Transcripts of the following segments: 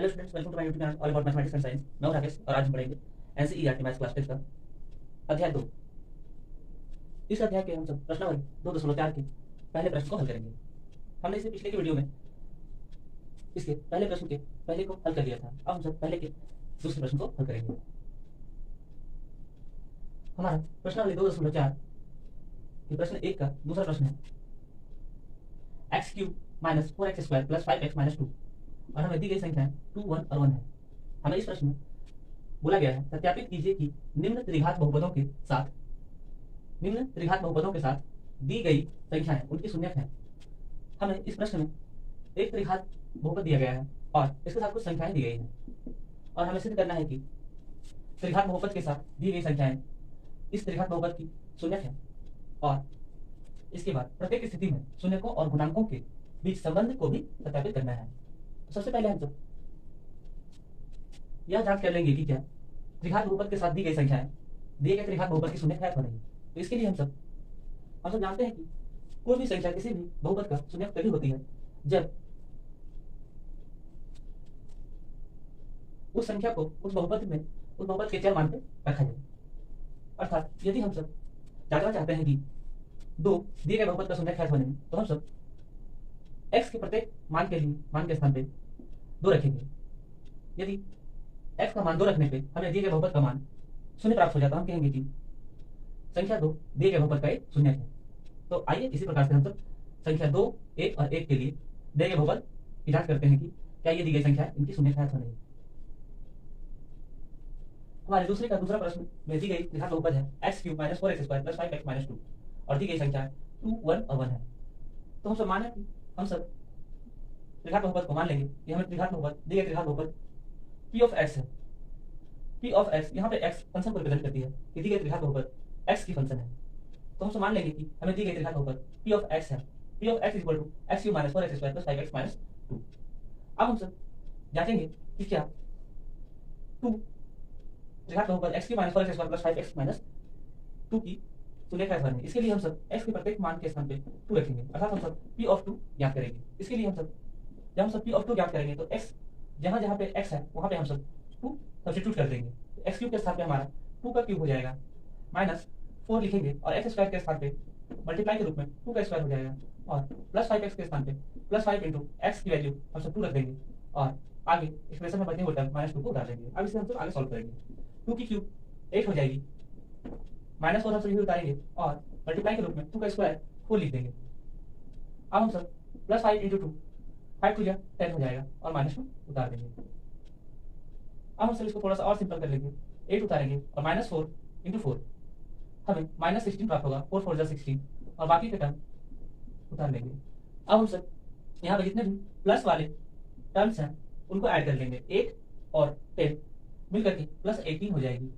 Hello students, welcome to my YouTube channel all about mathematics and science. मैं हूं राकेश और आज हम पढ़ेंगे एनसीईआरटी मैथ्स क्लास 10 का अध्याय 2। इस अध्याय के हम सब प्रश्नावली 2.4 के पहले प्रश्न को हल करेंगे। हमने इसे पिछले के वीडियो में इसके पहले प्रश्न के पहले को हल कर लिया था। अब हम सब पहले के दूसरे प्रश्न को हल करेंगे। हमारा प्रश्नावली 2.4 के प्रश्न 1 का दूसरा प्रश्न है x³ - 4x² + 5x - 2 और हमें दी गई संख्याएं 2, 1 और 1 है। हमें इस प्रश्न में बोला गया है सत्यापित कीजिए कि निम्न त्रिघात बहुपदों के साथ दी गई संख्याएं उनकी शून्यक हैं। हमें इस प्रश्न में एक त्रिघात बहुपद दिया गया है और इसके साथ कुछ संख्याएं दी गई हैं और हमें सिद्ध करना है कि त्रिघात बहुपद के साथ दी गई संख्याएं इस त्रिघात बहुपद की शून्यक है और इसके बाद प्रत्येक स्थिति में शून्यकों और गुणांकों के बीच संबंध को भी सत्यापित करना है। तो सबसे पहले हम सब यह जांच कर लेंगे कि क्या त्रिघात बहुपद के साथ दी गई संख्याएं दिए गए त्रिघात बहुपद की शून्यक है अथवा नहीं। तो इसके लिए हम सब जानते हैं कि कोई भी संख्या किसी भी बहुपद का शून्यक तभी होती है जब उस संख्या को उस बहुपद के चर मान पे रखा जाए। अर्थात यदि हम सब जांचना चाहते हैं कि 2 दिए गए बहुपद का शून्यक है अथवा नहीं, तो हम सब x के प्रत्येक मान के स्थान पे 2 रखेंगे। यदि x का मान 2 रखने पे हमें दिए गए बहुपद का मान 0 प्राप्त हो जाता है, हम कहेंगे कि संख्या 2 दिए गए बहुपद का एक शून्यक है। तो आइए इसी प्रकार से हम सब संख्या 2, 1 और 1 के लिए दिए गए बहुपद की जांच करते हैं कि क्या ये दी गई संख्या इनकी शून्यक है अथवा नहीं। हमारे दूसरा प्रश्न में दी गई त्रिघात बहुपद है x³ - 4x² + 5x - 2 और दी गई संख्या 2, 1 और 1 है। तो हम सब माने कि हम सब त्रिघात बहुपद को मान लेंगे कि हमें त्रिघात बहुपद दी गई त्रिघात बहुपद p ऑफ x है। p ऑफ x यहाँ पे x फंक्शन को रिप्रेजेंट करती है कि दी गई त्रिघात बहुपद x की फंक्शन है। तो हम सब मान लेंगे कि हमें दी गई त्रिघात बहुपद p ऑफ x है। p of x = x³ - 4x² + 5x - 2। अब हम सब जांचेंगे कि क्या 2 त्रिघात बहुपद x³ - 4x² + 5x - 2 की शून्यक है अथवा नहीं। इसके लिए हम सब x के प्रत्येक मान के स्थान पे 2 रखेंगे, अर्थात हम सब p ऑफ 2 ज्ञात करेंगे। इसके लिए जब हम सब p ऑफ 2 ज्ञात करेंगे तो x जहाँ पे x है वहाँ पे हम सब 2 सब्स्टिट्यूट कर देंगे। तो x³ के स्थान पे हमारा 2 का क्यूब हो जाएगा, -4 लिखेंगे और x² के स्थान पे मल्टीप्लाई के रूप में 2 का स्क्वायर हो जाएगा और +5x के स्थान पे +5 × x की वैल्यू हम सब 2 रख देंगे और आगे एक्सप्रेशन में बचने वाला टर्म -2 को उतार देंगे। अब इसे हम सब आगे सॉल्व करेंगे। 2 की क्यूब 8 हो जाएगी, -4 हम सब यही उतारेंगे और मल्टीप्लाई के रूप में 2 का स्क्वायर 4 लिख देंगे। अब हम सब +5 × 2 5 2 10 हो जाएगा और -2 उतार देंगे। अब हम सब इसको थोड़ा सा और सिंपल कर लेंगे, 8 उतारेंगे और -4 × 4 हमें -16 प्राप्त होगा। 4 4 16 और बाकी के टर्म उतार लेंगे। अब हम सब यहाँ पे जितने भी प्लस वाले टर्म्स हैं उनको ऐड कर लेंगे। 8 और 10 मिलकर के +18 हो जाएगी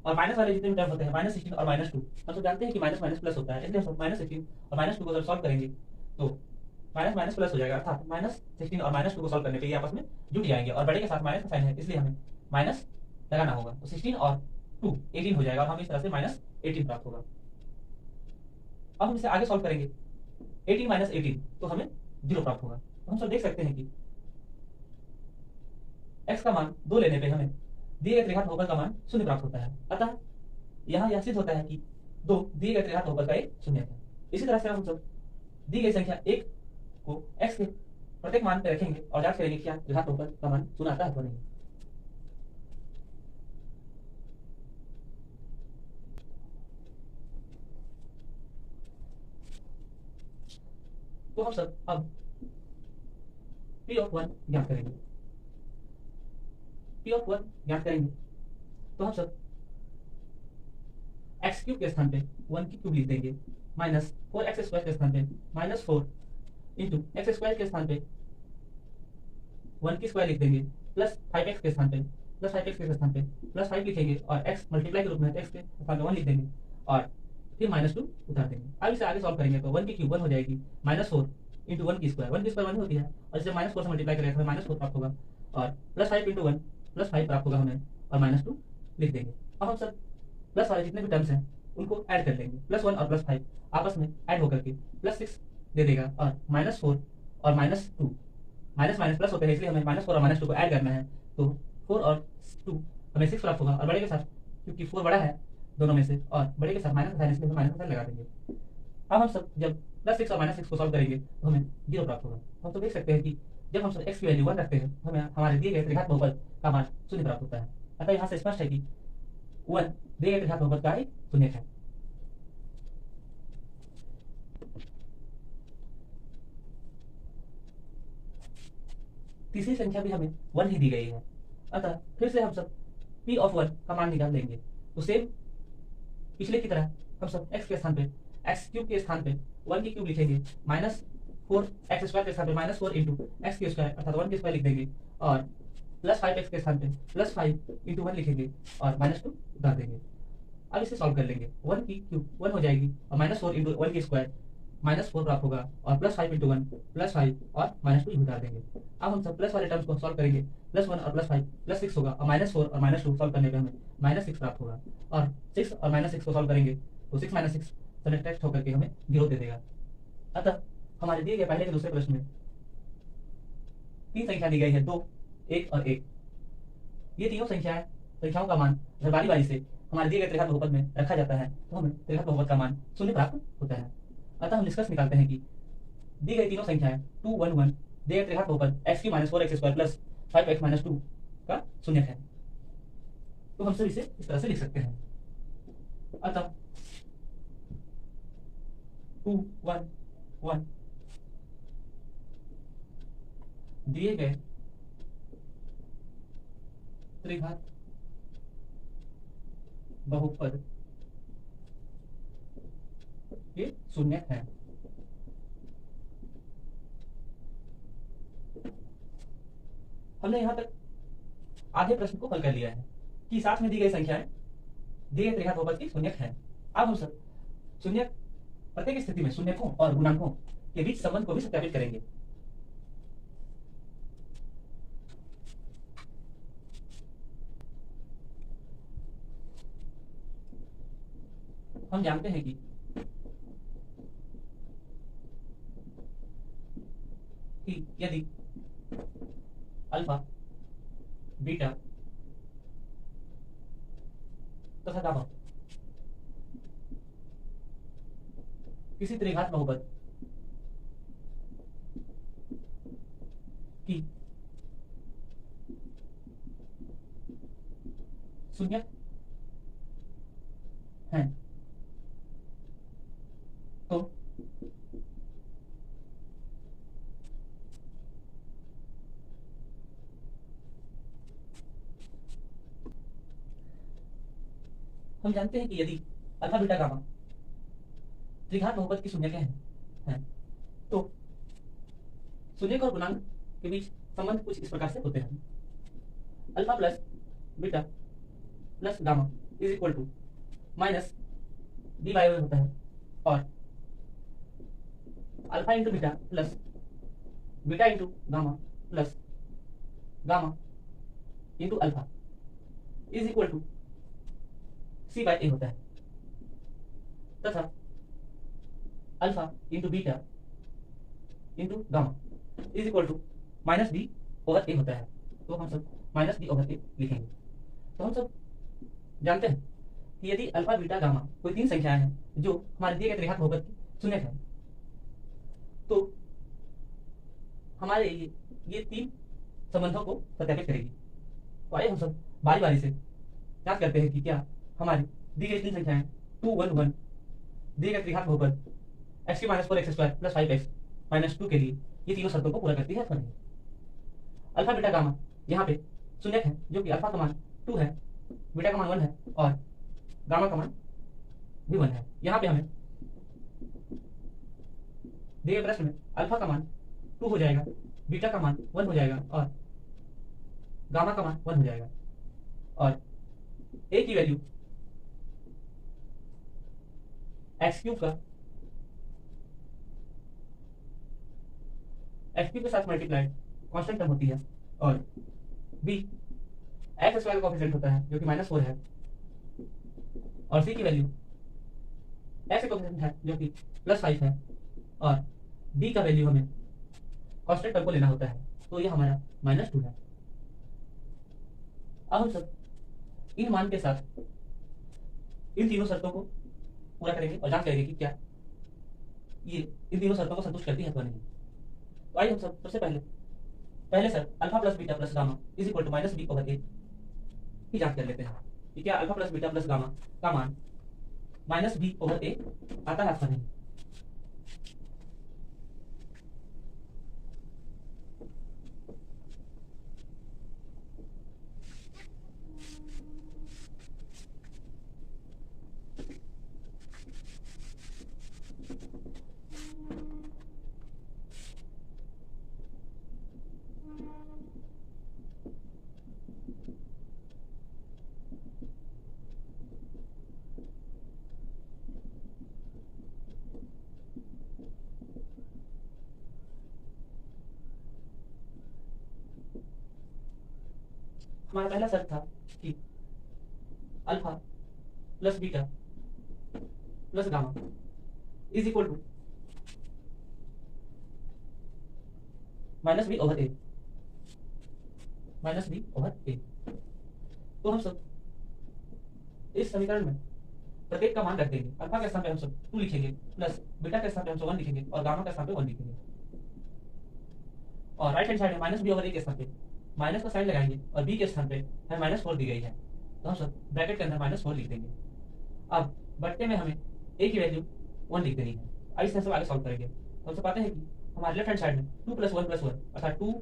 और माइनस वाले जितने भी टर्म होते हैं -16 और -2 हम सब जानते हैं कि माइनस माइनस प्लस होता है, इसलिए हम सब -16 और -2 को जब सॉल्व करेंगे तो माइनस माइनस प्लस हो जाएगा। अर्थात -16 और -2 को सॉल्व करने पे ये आपस में जुट जाएंगे और बड़े के साथ माइनस का साइन है इसलिए हमें माइनस लगाना होगा। तो 16 और 2 18 हो जाएगा और हमें इस तरह से -18 प्राप्त होगा। अब हम इसे आगे सॉल्व करेंगे, 18 - 18 तो हमें 0 प्राप्त होगा। तो हम सब देख सकते हैं कि x का मान 2 लेने पे हमें दिए गए त्रिघात बहुपद का मान 0 प्राप्त होता है। अतः यहाँ यह सिद्ध होता है कि 2 दिए गए त्रिघात बहुपद का एक शून्यक है। इसी तरह से हम सब दी गई संख्या 1 को x के प्रत्येक मान पे रखेंगे और जांच करेंगे क्या त्रिघात बहुपद का मान 0 आता है अथवा नहीं। तो हम सब अब p ऑफ 1 ज्ञात करेंगे। p ऑफ 1 ज्ञात करेंगे तो हम सब x³ के स्थान पे 1 की क्यूब लिख देंगे, -4x² के स्थान पे -4 × x² के स्थान पे 1 की स्क्वायर लिख देंगे, +5x के स्थान पे +5 लिखेंगे और x मल्टीप्लाई के रूप में x के स्थान पे 1 लिख देंगे और फिर -2 उतार देंगे। अब इसे आगे सॉल्व करेंगे तो 1 की क्यूब 1 हो जाएगी, -4 × 1 की स्क्वायर 1 की स्क्वायर 1 होती है और इसे -4 से मल्टीप्लाई करेंगे हमें -4 प्राप्त होगा और +5 × 1 +5 प्राप्त होगा हमें और -2 लिख देंगे। अब हम सब प्लस वाले जितने भी टर्म्स हैं उनको ऐड कर लेंगे। +1 और +5 आपस में ऐड होकर के +6 दे देगा और -4 और -2 माइनस माइनस प्लस होते हैं, इसलिए हमें -4 और -2 को ऐड करना है। तो 4 और 2 हमें 6 प्राप्त होगा, और बड़े के साथ क्योंकि 4 बड़ा है दोनों में से, और बड़े के साथ माइनस का साइन, इसलिए हम माइनस का साइन लगा देंगे। अब हम सब जब +6 और -6 को सॉल्व करेंगे तो हमें 0 प्राप्त होगा। हम तो देख सकते हैं कि जब हम सब x की वैल्यू 1 रखते हैं, हमें हमारे दिए गए त्रिघात बहुपद का मान 0 प्राप्त होता है। अतः यहाँ से स्पष्ट है कि 1 दिए गए त्रिघात बहुपद का एक शून्यक है। तीसरी संख्या भी हमें 1 ही दी गई है, अतः फिर से हम सब p ऑफ 1 का मान निकाल लेंगे। तो सेम पिछले की तरह हम सब x के स्थान पे x क्यूब के स्थान पे 1 की क्यूब लिखेंगे, -4x² के स्थान पे -4 इंटू एक्स की स्क्वायर अर्थात 1 की स्क्वायर लिख देंगे, और +5x के स्थान पे +5 इंटू 1 लिखेंगे और -2 उतार देंगे। अब इसे सॉल्व कर लेंगे। 1 की क्यूब 1 हो जाएगी, और -4 इंटू 1 की स्क्वायर -4 प्राप्त होगा, और +5 इंटू 1 +5 और -2 उतार देंगे। अब हम सब प्लस वाले टर्म्स को सॉल्व करेंगे। +1 और +5 +6 होगा, और -4 और -2 सॉल्व करने पे हमें -6 प्राप्त होगा, और 6 और -6 को सॉल्व करेंगे तो 6 - 6 सब्ट्रैक्ट होकर के हमें 0 दे देगा। अतः हमारे दिए गए पहले के दूसरे प्रश्न में 3 संख्या दी गई है, 2, 1 और 1। ये तीनों संख्याओं का मान अगर बारी बारी से हमारे दिए गए त्रिघात बहुपद में रखा जाता है तो हमें त्रिघात बहुपद का मान 0 प्राप्त होता है। अतः हम निष्कर्ष निकालते हैं कि दी गई तीनों संख्याएं 2, 1, 1 दिए गए त्रिघात बहुपद x³ - 4x² + 5x - 2 का शून्यक है। तो हम सब इसे इस तरह से लिख सकते हैं। अतः 2, 1, 1 दिए गए त्रिघात बहुपद के शून्यक है। हमने यहां तक आधे प्रश्न को हल कर लिया है कि साथ में दी गई संख्याएं दिए गए त्रिघात बहुपद की शून्यक है। अब हम सब शून्यक प्रत्येक स्थिति में शून्यकों और गुणांकों के बीच संबंध को भी सत्यापित करेंगे। हम जानते हैं कि यदि अल्फा, बीटा तथा गामा किसी त्रिघात बहुपद की शून्यक हैं तो हम जानते हैं कि यदि अल्फा, बीटा, गामा त्रिघात बहुपद की शून्यक हैं तो शून्यक और गुणांक के बीच संबंध कुछ इस प्रकार से होते हैं। Alpha plus beta plus gamma is equal to minus d by होता है, और alpha into beta plus beta into gamma plus gamma into alpha is equal to c by a होता है, तथा alpha into beta into gamma is equal to minus d over a होता है। तो हम सब माइनस डी ओवर ए लिखेंगे। तो हम सब जानते हैं कि यदि अल्फा, बीटा, गामा कोई 3 संख्याएं हैं जो हमारे दिए गए त्रिघात बहुपद की शून्यक है, तो हमारे ये 3 संबंधों को सत्यापित करेगी। तो आइए हम सब बारी बारी से जांच करते हैं कि क्या हमारी दी गई 3 संख्याएं 2, 1, 1 दिए गए त्रिघात बहुपद x³ - 4x² + 5x - 2 के लिए ये तीनों शर्तों को पूरा करती है अथवा नहीं। अल्फा, बीटा, गामा यहाँ पे शून्यक है, जो कि अल्फा का मान 2 है, बीटा का मान 1 है और गामा का मान भी 1 है। यहाँ पे हमें दिए गए प्रश्न में अल्फा का मान 2 हो जाएगा, बीटा का मान 1 हो जाएगा और गामा का मान 1 हो जाएगा, और ए की वैल्यू x³ के साथ मल्टीप्लाइड कांस्टेंट टर्म होती है, और b x² का कोएफिशिएंट होता है जो कि -4 है, और c की वैल्यू x का कोएफिशिएंट है जो कि +5 है, और d का वैल्यू हमें कांस्टेंट टर्म को लेना होता है तो यह हमारा -2 है। अब हम सब इन मान के साथ इन तीनों शर्तों को पूरा करेंगे और जांच करेंगे कि क्या ये इन तीनों शर्तों को संतुष्ट करती है अथवा नहीं। तो आइए हम सब सबसे पहले शर्त alpha plus beta plus gamma is equal to -b/a की जांच कर लेते हैं कि क्या alpha plus beta plus gamma का मान -b/a आता है अथवा नहीं। हमारा पहला शर्त था कि alpha plus beta plus gamma is equal to -b/a -b/a। तो हम सब इस समीकरण में प्रत्येक का मान रख देंगे। अल्फा के स्थान पे हम सब 2 लिखेंगे, प्लस बीटा के स्थान पे हम सब 1 लिखेंगे और गामा के स्थान पे 1 लिखेंगे। और राइट हैंड साइड में -b/a के स्थान पे माइनस का साइन लगाएंगे और b के स्थान पे हमें -4 दी गई है, तो हम सब ब्रैकेट के अंदर -4 लिख देंगे। अब बट्टे में हमें a की वैल्यू 1 लिख देनी है। आइए इसे सब आगे सॉल्व करेंगे। तो हम सब पाते हैं कि हमारे लेफ्ट हैंड साइड में 2 + 1 + 1 अर्थात 2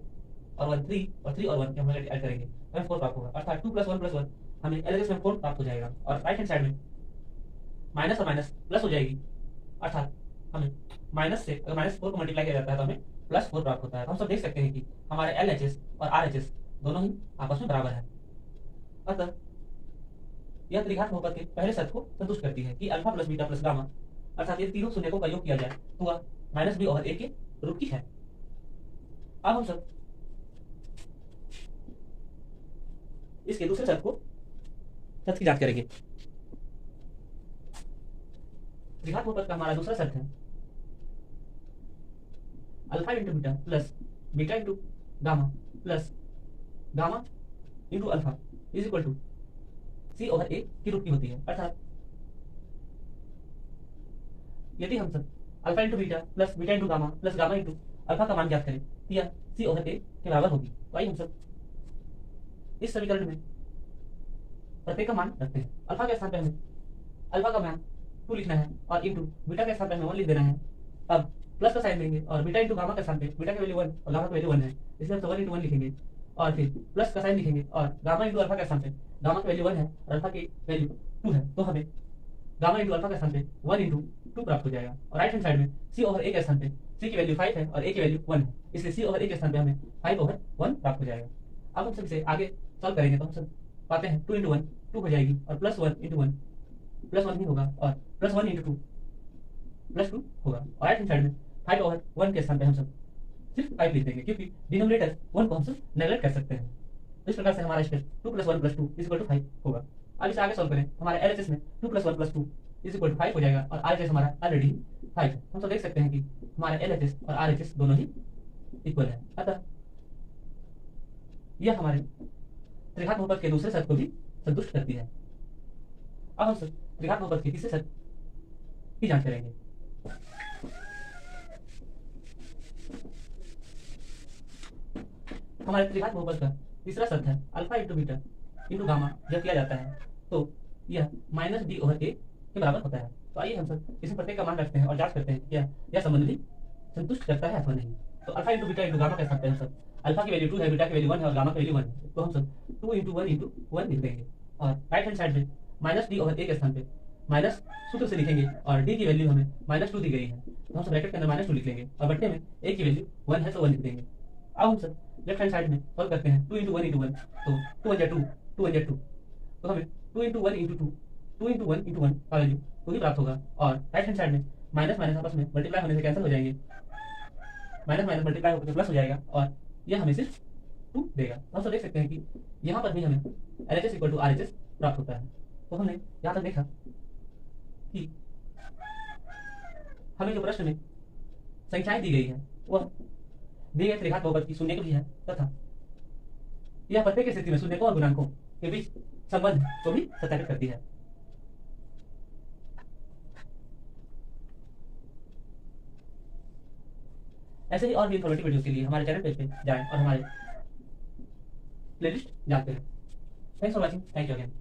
और 1 3 और 3 और 1 के हम ऐड करेंगे, हमें 4 प्राप्त होगा। अर्थात 2 + 1 + 1 हमें एलएचएस में 4 प्राप्त हो जाएगा। और राइट हैंड साइड में माइनस और माइनस प्लस हो जाएगी, अर्थात हमें माइनस से अगर -4 को मल्टीप्लाई किया जाता है तो हमें +4 प्राप्त होता है। तो हम सब देख सकते हैं कि हमारे एलएचएस और आरएचएस दोनों ही आपस में बराबर है। अतः यह त्रिघात बहुपद के पहले शर्त को संतुष्ट करती है कि alpha plus beta plus gamma अर्थात ये तीनों शून्यकों का योग किया जाए तो वह -b/a के रूप की है। अब हम सब इसके दूसरे शर्त की जांच करेंगे। त्रिघात बहुपद का हमारा दूसरा शर्त है alpha into beta plus beta into gamma plus gamma into alpha is equal to c/a की रूप की होती है। अर्थात यदि हम सब alpha into beta plus beta into gamma plus gamma into alpha का मान ज्ञात करें तो यह c/a के बराबर होगी। तो आइए हम सब इस समीकरण में प्रत्येक का मान रखते हैं। अल्फा के स्थान पे हमें अल्फा का मान 2 लिखना है और इंटू बीटा के स्थान पे हमें 1 लिख देना है। अब प्लस का साइन देंगे और बीटा इंटू गामा के स्थान पे बीटा की वैल्यू 1 और गामा की वैल्यू 1 है, इसलिए हम 1 इंटू 1 लिखेंगे और फिर प्लस का साइन लिखेंगे और गामा इंटू अल्फा के स्थान पे गामा की वैल्यू 1 है और अल्फा की वैल्यू 2 है, तो हमें गामा इंटू अल्फा के स्थान पे 1 इंटू 2 प्राप्त हो जाएगा। और राइट हैंड साइड में c/a के स्थान पे c की वैल्यू 5 है और a की वैल्यू 1 है, इसलिए c/a के स्थान पे हमें 5/1 प्राप्त हो जाएगा। अब हम सब इसे आगे सॉल्व करेंगे तो हम सब पाते हैं 2 इंटू 1 2 हो जाएगी और प्लस 1 इंटू 1 प्लस 1 ही होगा और प्लस 1 इंटू 2 प्लस 2 होगा। और राइट हैंड साइड में 5/1 के स्थान पे हम सब सिर्फ 5 लिख देंगे क्योंकि डिनोमिनेटर 1 को हम सब नेगलेक्ट कर सकते हैं। तो इस प्रकार से हमारा स्टेप 2 + 1 + 2 = 5 होगा। अब इसे आगे सॉल्व करें हमारे एलएचएस में 2 + 1 + 2 = 5 हो जाएगा और आरएचएस हमारा ऑलरेडी 5 है। हम सब देख सकते हैं कि हमारे एलएचएस और आरएचएस दोनों ही इक्वल है। अतः यह हमारे त्रिघात बहुपद के दूसरे शर्त को भी संतुष्ट करती है। अब हम सब त्रिघात बहुपद की तीसरे शर्त की जांच करेंगे। हमारे त्रिघात बहुपद का तीसरा शर्त है alpha into beta into gamma जब किया जाता है तो यह -b/a के बराबर होता है। तो आइए हम सब इसमें प्रत्येक का मान रखते हैं और जांच करते हैं कि क्या यह संबंध भी संतुष्ट करता है अथवा नहीं। तो alpha into beta into gamma के साथ हम सब अल्फा की वैल्यू 2 है, बीटा की वैल्यू 1 है और गामा की वैल्यू 1 है, तो हम सब 2 इंटू 1 इंटू 1 लिख देंगे। और राइट हैंड साइड में -d/a के स्थान पे माइनस सूत्र से लिखेंगे और d की वैल्यू हमें -2 दी गई है, तो हम सब ब्रैकेट के अंदर -2 लिख लेंगे और बट्टे में a की वैल्यू 1 है तो 1 लिख देंगे। अब हम सब लेफ्ट हैंड साइड में सॉल्व करते हैं 2 इंटू 1 इंटू 1, तो 2 × 2 2 × 2, तो हमें 2 इंटू 1 इंटू 2 2 इंटू 1 इंटू 1 का वैल्यू 2 ही प्राप्त होगा। और राइट हैंड साइड में माइनस माइनस आपस में मल्टीप्लाई होने से कैंसिल हो जाएंगे, माइनस माइनस मल्टीप्लाई होकर प्लस हो जाएगा और यह हमें सिर्फ 2 देगा। हम सब देख सकते हैं कि यहाँ पर भी हमें LHS = RHS प्राप्त होता है। तो हमने यहाँ तक देखा कि हमें जो प्रश्न में संख्याएं दी गई है वह दिए गए त्रिघात बहुपद की शून्य की है तथा यह प्रत्येक स्थिति में शून्य को और गुणांकों के बीच संबंध को भी सत्यापित करती है। ऐसे ही और भी इन्फॉर्मेटिव वीडियो के लिए हमारे चैनल पेज पे जाएं और हमारे प्लेलिस्ट जानते हैं। Thanks for watching. Thank you again.